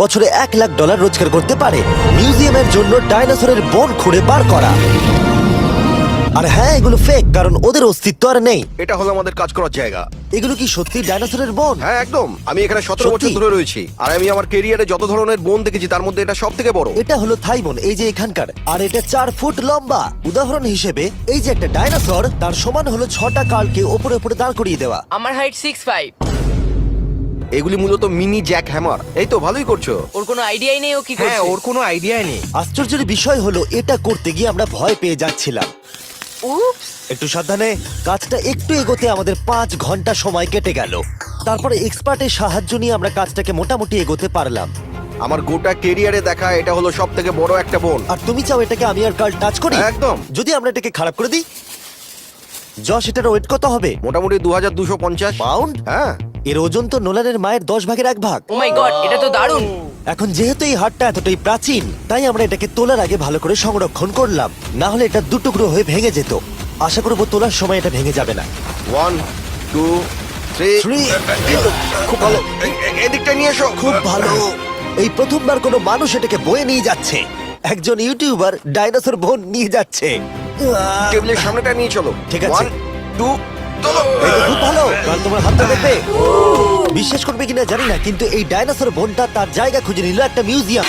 বছরে $1,00,000 রোজগার করতে পারে মিউজিয়ামের জন্য ডাইনোসরের বোন খুঁড়ে বার করা। আর হ্যাঁ, এগুলো ফেক, কারণ ওদের অস্তিত্ব আর নেই। এটা হলো আমাদের কাজ করার জায়গা। এগুলো কি সত্যি ডাইনোসরের বোন? হ্যাঁ একদম, আমি এখানে 17 সত্যি? বছর ধরে রয়েছি, আর আমি আমার ক্যারিয়ারে যত ধরনের বোন দেখেছি তার মধ্যে এটা সব থেকে বড়। এটা হলো থাই বোন, এই যে এখানকার, আর এটা 4 ফুট লম্বা। উদাহরণ হিসেবে এই যে একটা ডাইনোসর, তার সমান হলো 6টা কালকে ওপরে ওপরে দাঁড় করিয়ে দেওয়া। আমার হাইট 6'5". এগুলি মূলত মিনি জ্যাক হ্যামার। এই তো ভালোই করছো। ওর কোনো আইডিয়াই নেই ও কি হ্যাঁ, করছে। ওর কোনো আইডিয়াই নেই। আশ্চর্যের বিষয় হলো এটা করতে গিয়ে আমরা ভয় পেয়ে যাচ্ছিলাম। উপস। একটু সাবধানে। কাজটা একটু এগোতে আমাদের 5 ঘন্টা সময় কেটে গেল। তারপরে এক্সপার্টের সাহায্য নিয়ে আমরা কাজটাকে মোটামুটি এগোতে পারলাম। আমার গোটা ক্যারিয়ারে দেখা এটা হলো সব থেকে বড় একটা বোন। আর তুমি চাও এটাকে আমি আর কাল টাচ করি? একদম। যদি আমরা এটাকে খারাপ করে দিই? যশ, এটার ওয়েট কত হবে? মোটামুটি 2250 পাউন্ড? হ্যাঁ। এর ওজন তো নোলানের মায়ের 10 ভাগের 1 ভাগ। ও মাই গড, এটা তো দারুণ। এখন যেহেতু এই হাটটা এতটাই প্রাচীন, তাই আমরা এটাকে তোলার আগে ভালো করে সংরক্ষণ করলাম, না হলে এটা দুটুকরো হয়ে ভেঙে যেত। আশা করবো তোলার সময় এটা ভেঙে যাবে না। 1 2 3 Three. খুব ভালো। এদিকটা নিয়ে এসো। খুব ভালো। এই প্রথমবার কোনো মানুষ এটাকে বয়ে নিয়ে যাচ্ছে। একজন ইউটিউবার ডাইনোসর বোন নিয়ে যাচ্ছে। টেবিলের সামনেটা নিয়ে চলো। ঠিক আছে। 1 2 চলো। এই তো খুব ভালো। কাল তোমার হাতটা দেখবে। বিশ্বাস করবে কিনা জানি না, কিন্তু এই ডাইনোসর বোনটা তার জায়গা খুঁজে নিল একটা মিউজিয়াম।